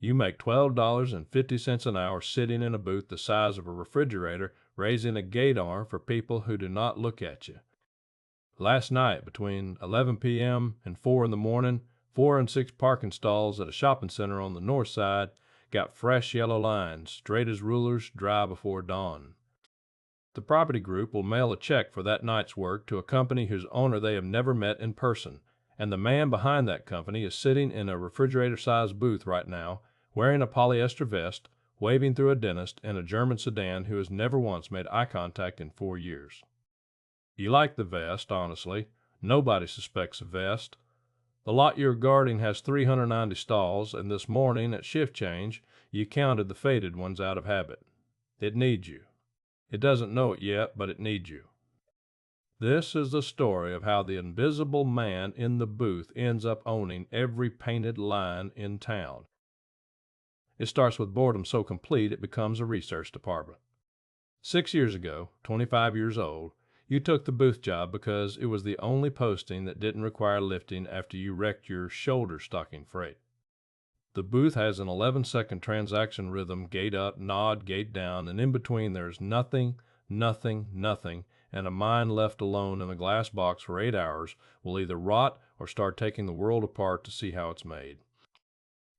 You make $12.50 an hour sitting in a booth the size of a refrigerator, raising a gate arm for people who do not look at you. Last night, between 11 p.m. and 4 in the morning, 4 and 6 parking stalls at a shopping center on the north side got fresh yellow lines, straight as rulers, dry before dawn. The property group will mail a check for that night's work to a company whose owner they have never met in person, and the man behind that company is sitting in a refrigerator-sized booth right now, wearing a polyester vest, waving through a dentist in a German sedan who has never once made eye contact in 4 years. You like the vest, honestly. Nobody suspects a vest. The lot you're guarding has 390 stalls, and this morning at shift change, you counted the faded ones out of habit. It needs you. It doesn't know it yet, but it needs you. This is the story of how the invisible man in the booth ends up owning every painted line in town. It starts with boredom so complete it becomes a research department. 6 years ago, 25 years old, you took the booth job because it was the only posting that didn't require lifting after you wrecked your shoulder stocking freight. The booth has an 11-second transaction rhythm, gate up, nod, gate down, and in between there's nothing, nothing, nothing, and a mind left alone in a glass box for 8 hours will either rot or start taking the world apart to see how it's made.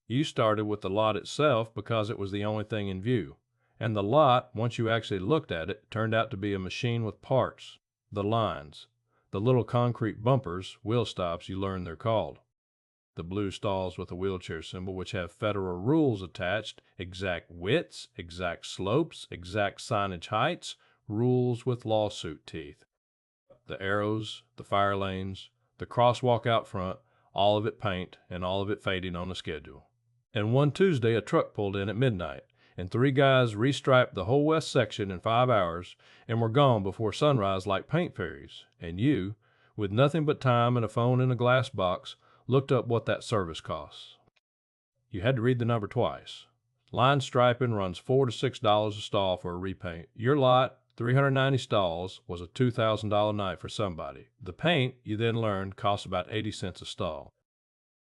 You started with the lot itself because it was the only thing in view, and the lot, once you actually looked at it, turned out to be a machine with parts, the lines, the little concrete bumpers, wheel stops you learned they're called. The blue stalls with a wheelchair symbol which have federal rules attached, exact widths, exact slopes, exact signage heights, rules with lawsuit teeth. The arrows, the fire lanes, the crosswalk out front, all of it paint and all of it fading on a schedule. And one Tuesday a truck pulled in at midnight, and 3 guys restriped the whole west section in 5 hours and were gone before sunrise like paint fairies, and you, with nothing but time and a phone in a glass box, looked up what that service costs. You had to read the number twice. Line striping runs $4 to $6 a stall for a repaint. Your lot, 390 stalls, was a $2,000 night for somebody. The paint, you then learned, cost about 80 cents a stall.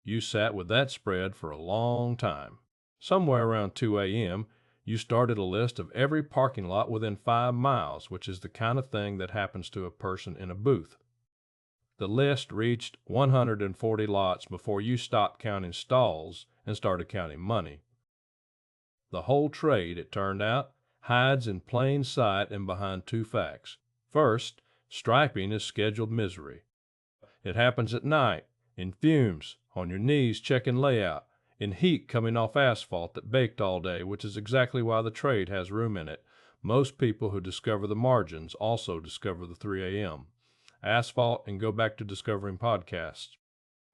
You sat with that spread for a long time. Somewhere around 2 a.m., you started a list of every parking lot within 5 miles, which is the kind of thing that happens to a person in a booth. The list reached 140 lots before you stopped counting stalls and started counting money. The whole trade, it turned out, hides in plain sight and behind 2 facts. First, striping is scheduled misery. It happens at night, in fumes, on your knees checking layout, in heat coming off asphalt that baked all day, which is exactly why the trade has room in it. Most people who discover the margins also discover the 3 a.m. asphalt and go back to discovering podcasts.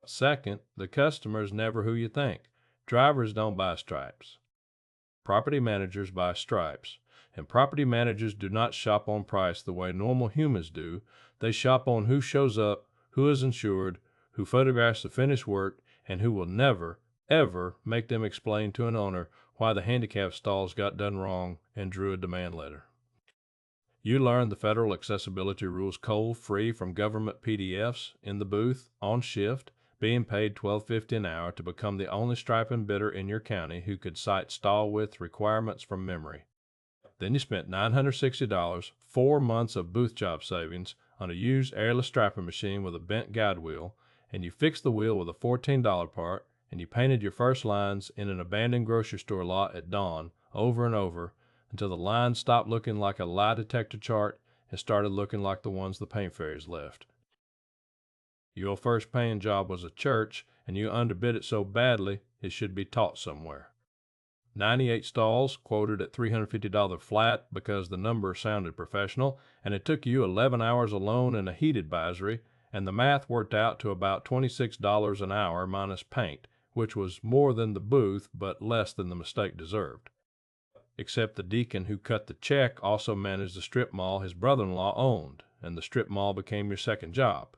Second, the customer is never who you think. Drivers don't buy stripes. Property managers buy stripes, and property managers do not shop on price the way normal humans do. They shop on who shows up, who is insured, who photographs the finished work, and who will never, ever make them explain to an owner why the handicap stalls got done wrong and drew a demand letter. You learned the federal accessibility rules cold, free from government PDFs, in the booth, on shift, being paid $12.50 an hour to become the only striping bidder in your county who could cite stall width requirements from memory. Then you spent $960, 4 months of booth job savings, on a used airless striping machine with a bent guide wheel, and you fixed the wheel with a $14 part, and you painted your first lines in an abandoned grocery store lot at dawn, over and over, until the lines stopped looking like a lie detector chart and started looking like the ones the paint fairies left. Your first paying job was a church, and you underbid it so badly it should be taught somewhere. 98 stalls, quoted at $350 flat because the number sounded professional, and it took you 11 hours alone in a heat advisory, and the math worked out to about $26 an hour minus paint, which was more than the booth but less than the mistake deserved. Except the deacon who cut the check also managed the strip mall his brother-in-law owned, and the strip mall became your second job.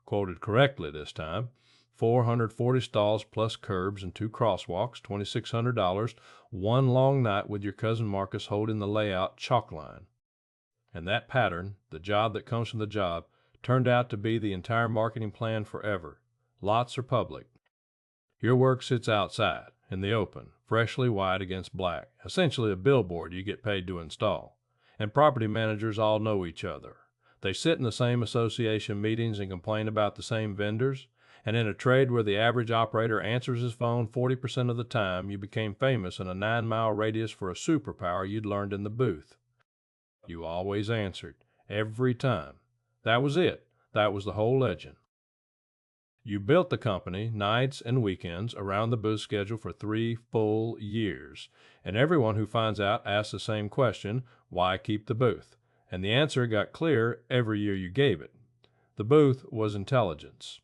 Quoted correctly this time. 440 stalls plus curbs and 2 crosswalks, $2,600, 1 long night with your cousin Marcus holding the layout chalk line. And that pattern, the job that comes from the job, turned out to be the entire marketing plan forever. Lots are public. Your work sits outside, in the open, freshly white against black, essentially a billboard you get paid to install. And property managers all know each other. They sit in the same association meetings and complain about the same vendors. And in a trade where the average operator answers his phone 40% of the time, you became famous in a 9-mile radius for a superpower you'd learned in the booth. You always answered, every time. That was it. That was the whole legend. You built the company, nights and weekends, around the booth schedule for 3 full years. And everyone who finds out asks the same question, why keep the booth? And the answer got clear every year you gave it. The booth was intelligence.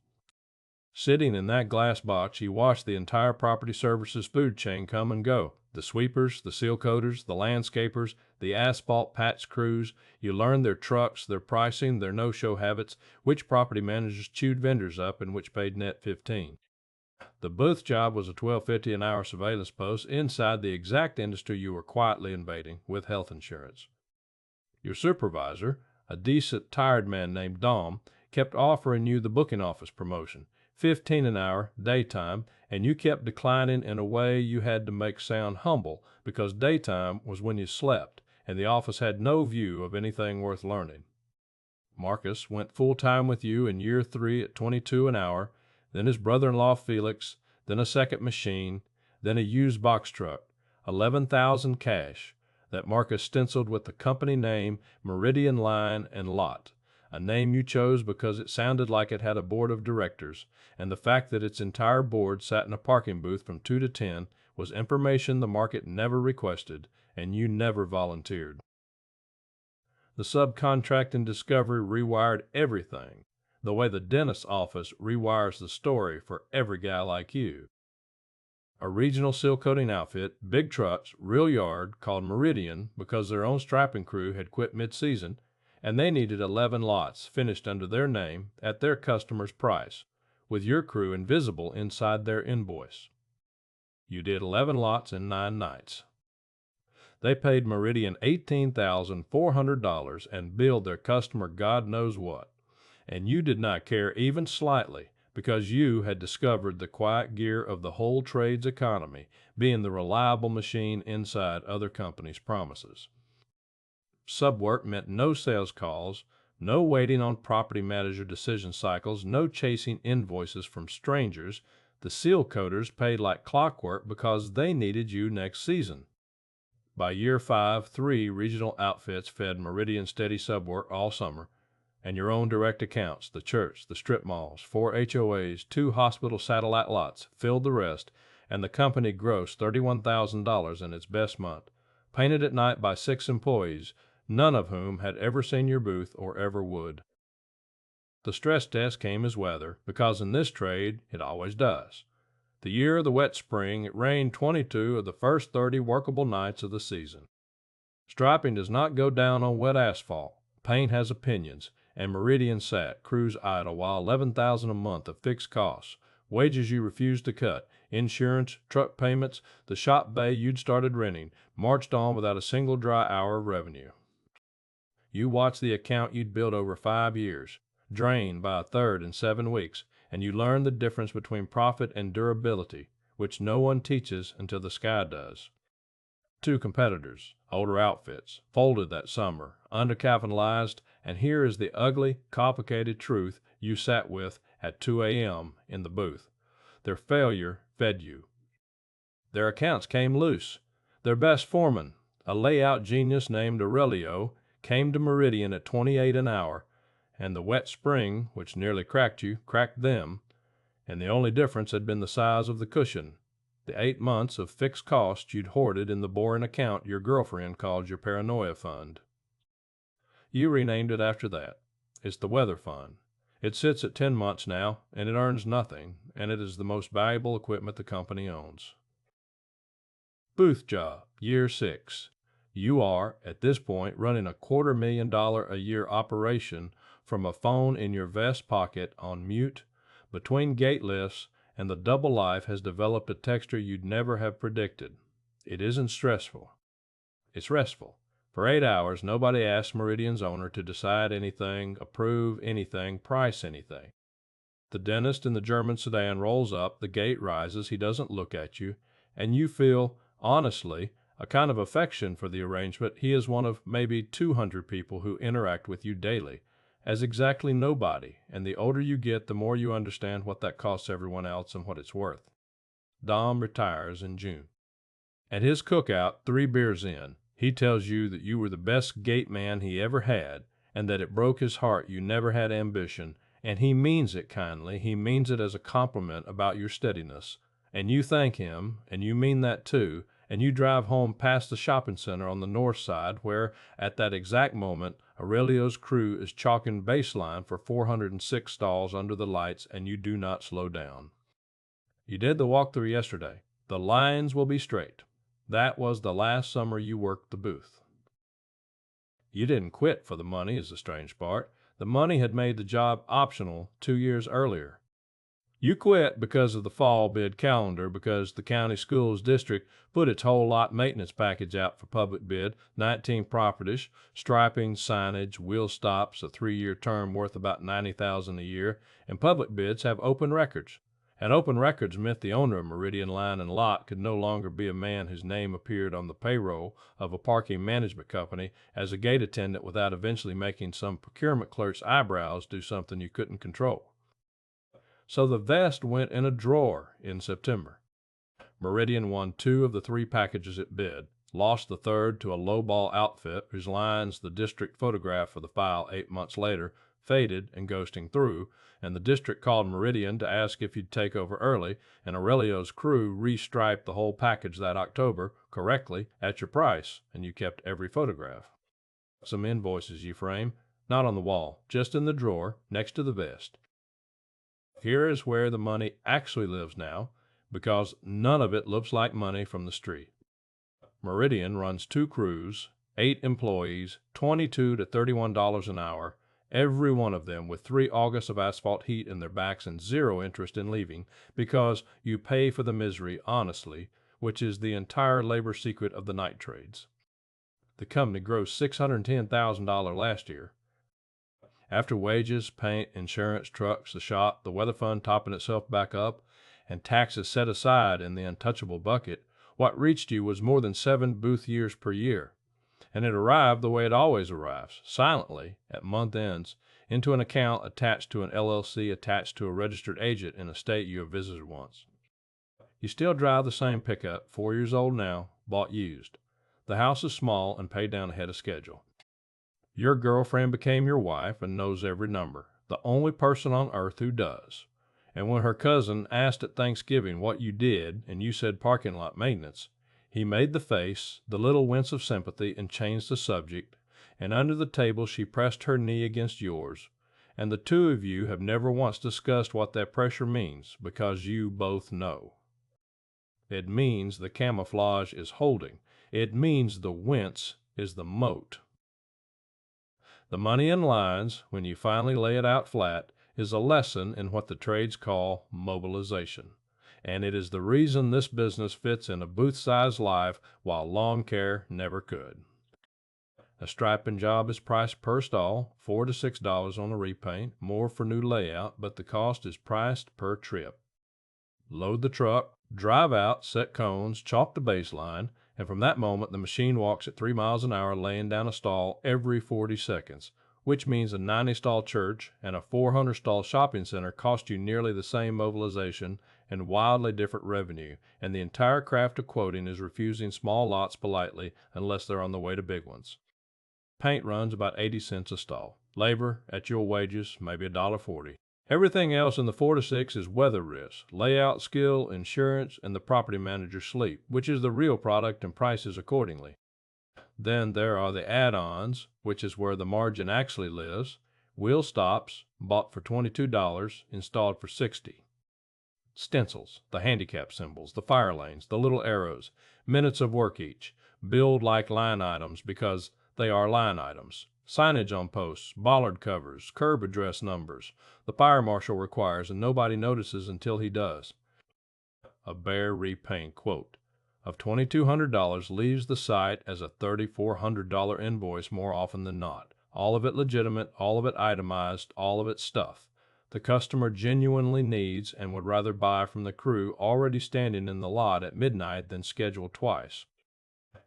Sitting in that glass box, you watched the entire property services food chain come and go. The sweepers, the seal coaters, the landscapers, the asphalt patch crews. You learned their trucks, their pricing, their no-show habits, which property managers chewed vendors up and which paid net 15. The booth job was a $12.50 an hour surveillance post inside the exact industry you were quietly invading with health insurance. Your supervisor, a decent, tired man named Dom, kept offering you the booking office promotion, $15 an hour, daytime, and you kept declining in a way you had to make sound humble because daytime was when you slept and the office had no view of anything worth learning. Marcus went full-time with you in year 3 at $22 an hour, then his brother-in-law Felix, then a second machine, then a used box truck, $11,000 cash, that Marcus stenciled with the company name Meridian Line and Lot, a name you chose because it sounded like it had a board of directors, and the fact that its entire board sat in a parking booth from 2 to 10 was information the market never requested and you never volunteered. The subcontracting discovery rewired everything, the way the dentist's office rewires the story for every guy like you. A regional seal coating outfit, big trucks, real yard, called Meridian because their own striping crew had quit mid-season, and they needed 11 lots finished under their name at their customer's price, with your crew invisible inside their invoice. You did 11 lots in 9 nights. They paid Meridian $18,400 and billed their customer God knows what, and you did not care even slightly because you had discovered the quiet gear of the whole trade's economy, being the reliable machine inside other companies' promises. Subwork meant no sales calls, no waiting on property manager decision cycles, no chasing invoices from strangers. The seal coaters paid like clockwork because they needed you next season. By year 5, 3 regional outfits fed Meridian steady subwork all summer, and your own direct accounts, the church, the strip malls, 4 HOAs, 2 hospital satellite lots, filled the rest, and the company grossed $31,000 in its best month, painted at night by 6 employees, none of whom had ever seen your booth or ever would. The stress test came as weather, because in this trade it always does. The year of the wet spring, it rained 22 of the first 30 workable nights of the season. Striping does not go down on wet asphalt. Paint has opinions, and Meridian sat, crews idle, while $11,000 a month of fixed costs, wages you refused to cut, insurance, truck payments, the shop bay you'd started renting, marched on without a single dry hour of revenue. You watched the account you'd built over 5 years, drained by a third in 7 weeks, and you learned the difference between profit and durability, which no one teaches until the sky does. 2 competitors, older outfits, folded that summer, undercapitalized, and here is the ugly, complicated truth you sat with at 2 a.m. in the booth. Their failure fed you. Their accounts came loose. Their best foreman, a layout genius named Aurelio, came to Meridian at $28 an hour, and the wet spring, which nearly cracked you, cracked them, and the only difference had been the size of the cushion, the 8 months of fixed costs you'd hoarded in the boring account your girlfriend called your paranoia fund. You renamed it after that. It's the weather fund. It sits at 10 months now, and it earns nothing, and it is the most valuable equipment the company owns. Booth job, year 6. You are, at this point, running a $250,000 a year operation from a phone in your vest pocket on mute, between gate lifts, and the double life has developed a texture you'd never have predicted. It isn't stressful. It's restful. For 8 hours, nobody asks Meridian's owner to decide anything, approve anything, price anything. The dentist in the German sedan rolls up, the gate rises, he doesn't look at you, and you feel, honestly, a kind of affection for the arrangement, he is one of maybe 200 people who interact with you daily as exactly nobody, and the older you get, the more you understand what that costs everyone else and what it's worth. Dom retires in June. At his cookout, 3 beers in, he tells you that you were the best gate man he ever had, and that it broke his heart you never had ambition, and he means it kindly. He means it as a compliment about your steadiness. And you thank him, and you mean that too, and you drive home past the shopping center on the north side where, at that exact moment, Aurelio's crew is chalking baseline for 406 stalls under the lights, and you do not slow down. You did the walkthrough yesterday. The lines will be straight. That was the last summer you worked the booth. You didn't quit for the money is the strange part. The money had made the job optional 2 years earlier. You quit because of the fall bid calendar, because the county schools district put its whole lot maintenance package out for public bid, 19 properties, striping, signage, wheel stops, a 3-year term worth about $90,000 a year, and public bids have open records. And open records meant the owner of Meridian Line and Lot could no longer be a man whose name appeared on the payroll of a parking management company as a gate attendant without eventually making some procurement clerk's eyebrows do something you couldn't control. So the vest went in a drawer in September. Meridian won 2 of the 3 packages it bid, lost the third to a lowball outfit whose lines the district photographed for the file 8 months later, faded and ghosting through, and the district called Meridian to ask if you'd take over early, and Aurelio's crew restriped the whole package that October, correctly, at your price, and you kept every photograph. Some invoices you frame, not on the wall, just in the drawer, next to the vest. Here is where the money actually lives now, because none of it looks like money from the street. Meridian runs 2 crews, 8 employees, $22 to $31 an hour, every one of them with 3 August of asphalt heat in their backs and 0 interest in leaving, because you pay for the misery honestly, which is the entire labor secret of the night trades. The company grossed $610,000 last year. After wages, paint, insurance, trucks, the shop, the weather fund topping itself back up, and taxes set aside in the untouchable bucket, what reached you was more than 7 booth years per year. And it arrived the way it always arrives, silently, at month ends, into an account attached to an LLC attached to a registered agent in a state you have visited once. You still drive the same pickup, 4 years old now, bought used. The house is small and paid down ahead of schedule. Your girlfriend became your wife and knows every number, the only person on earth who does. And when her cousin asked at Thanksgiving what you did, and you said parking lot maintenance, he made the face, the little wince of sympathy, and changed the subject, and under the table she pressed her knee against yours, and the 2 of you have never once discussed what that pressure means, because you both know. It means the camouflage is holding. It means the wince is the moat. The money in lines, when you finally lay it out flat, is a lesson in what the trades call mobilization. And it is the reason this business fits in a booth-sized life while lawn care never could. A striping job is priced per stall, $4 to $6 on a repaint, more for new layout, but the cost is priced per trip. Load the truck, drive out, set cones, chalk the baseline, and from that moment the machine walks at 3 miles an hour laying down a stall every 40 seconds, which means a 90-stall church and a 400-stall shopping center cost you nearly the same mobilization and wildly different revenue, and the entire craft of quoting is refusing small lots politely unless they're on the way to big ones. Paint runs about 80 cents a stall. Labor, at your wages, maybe $1.40. Everything else in the 4 to 6 is weather risk, layout skill, insurance, and the property manager's sleep, which is the real product and prices accordingly. Then there are the add-ons, which is where the margin actually lives. Wheel stops, bought for $22, installed for $60. Stencils, the handicap symbols, the fire lanes, the little arrows, minutes of work each, billed like line items because they are line items. Signage on posts, bollard covers, curb address numbers. The fire marshal requires, and nobody notices until he does. A bare repaint quote of $2,200 leaves the site as a $3,400 invoice more often than not. All of it legitimate, all of it itemized, all of it stuff. the customer genuinely needs and would rather buy from the crew already standing in the lot at midnight than schedule twice.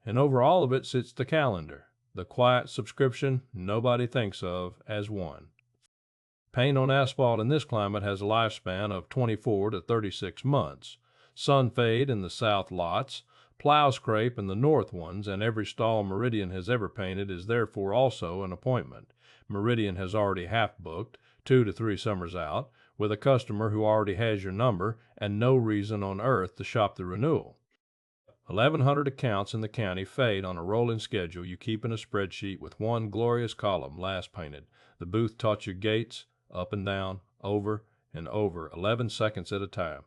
And over all of it sits the calendar, the quiet subscription nobody thinks of as one. Paint on asphalt in this climate has a lifespan of 24 to 36 months. Sun fade in the south lots, plow scrape in the north ones, and every stall Meridian has ever painted is therefore also an appointment. Meridian has already half booked, 2 to 3 summers out, with a customer who already has your number and no reason on earth to shop the renewal. 1,100 accounts in the county fade on a rolling schedule you keep in a spreadsheet with one glorious column, last painted. The booth taught you gates, up and down, over and over, 11 seconds at a time.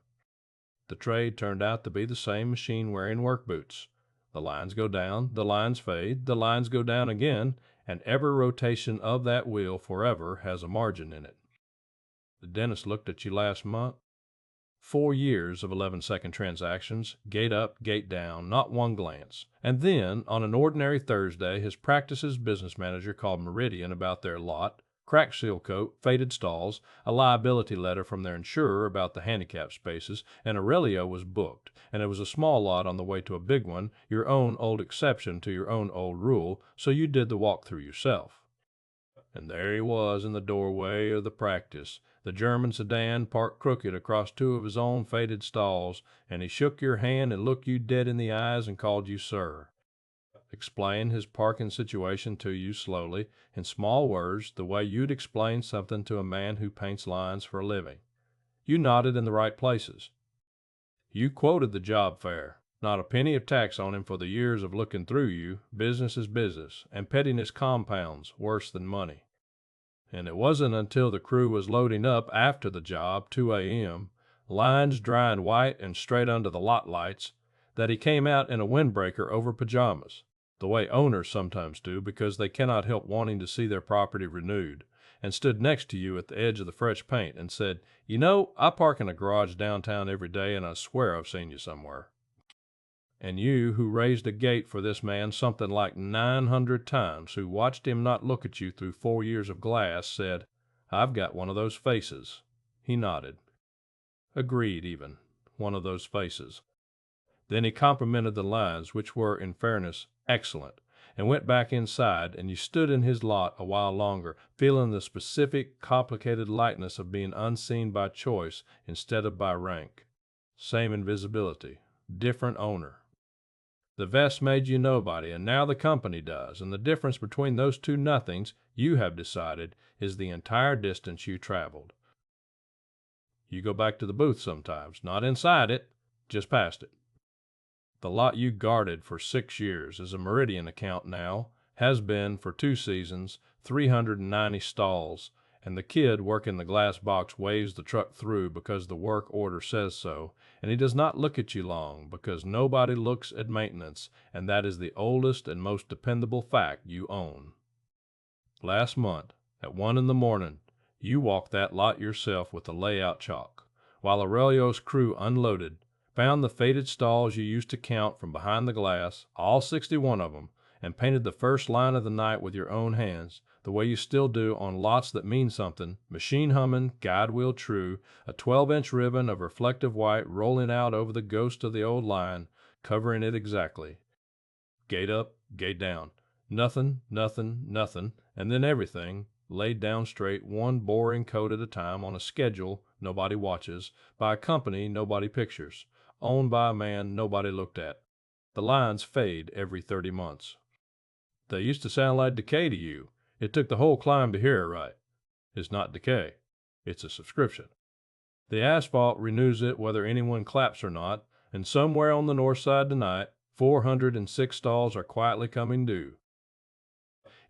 The trade turned out to be the same machine wearing work boots. The lines go down, the lines fade, the lines go down again, and every rotation of that wheel forever has a margin in it. The dentist looked at you last month. 4 years of 11-second transactions, gate up, gate down, not one glance. And then, on an ordinary Thursday, his practice's business manager called Meridian about their lot, cracked seal coat, faded stalls, a liability letter from their insurer about the handicap spaces, and Aurelio was booked. And it was a small lot on the way to a big one, your own old exception to your own old rule, so you did the walkthrough yourself. And there he was in the doorway of the practice, the German sedan parked crooked across 2 of his own faded stalls, and he shook your hand and looked you dead in the eyes and called you sir. Explained his parking situation to you slowly, in small words, the way you'd explain something to a man who paints lines for a living. You nodded in the right places. You quoted the job fare. Not a penny of tax on him for the years of looking through you. Business is business, and pettiness compounds worse than money. And it wasn't until the crew was loading up after the job, 2 a.m., lines drying white and straight under the lot lights, that he came out in a windbreaker over pajamas, the way owners sometimes do because they cannot help wanting to see their property renewed, and stood next to you at the edge of the fresh paint and said, "You know, I park in a garage downtown every day and I swear I've seen you somewhere." And you, who raised a gate for this man something like 900 times, who watched him not look at you through 4 years of glass, said, "I've got one of those faces." He nodded. Agreed, even. One of those faces. Then he complimented the lines, which were, in fairness, excellent, and went back inside, and you stood in his lot a while longer, feeling the specific, complicated lightness of being unseen by choice instead of by rank. Same invisibility. Different owner. The vest made you nobody, and now the company does, and the difference between those two nothings, you have decided, is the entire distance you traveled. You go back to the booth sometimes, not inside it, just past it. The lot you guarded for 6 years is a Meridian account now, has been for 2 seasons, 390 stalls, and the kid working the glass box waves the truck through because the work order says so, and he does not look at you long because nobody looks at maintenance, and that is the oldest and most dependable fact you own. Last month, at 1 in the morning, you walked that lot yourself with the layout chalk, while Aurelio's crew unloaded, found the faded stalls you used to count from behind the glass, all 61 of them, and painted the first line of the night with your own hands, the way you still do on lots that mean something, machine humming, guide wheel true, a 12-inch ribbon of reflective white rolling out over the ghost of the old line, covering it exactly. Gate up, gate down. Nothing, nothing, nothing, and then everything, laid down straight, one boring coat at a time on a schedule nobody watches, by a company nobody pictures, owned by a man nobody looked at. The lines fade every 30 months. They used to sound like decay to you. It took the whole climb to hear it right. It's not decay. It's a subscription. The asphalt renews it whether anyone claps or not, and somewhere on the north side tonight, 406 stalls are quietly coming due.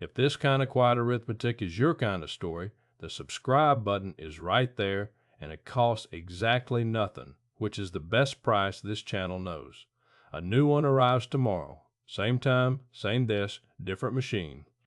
If this kind of quiet arithmetic is your kind of story, the subscribe button is right there, and it costs exactly nothing, which is the best price this channel knows. A new one arrives tomorrow. Same time, same desk, different machine.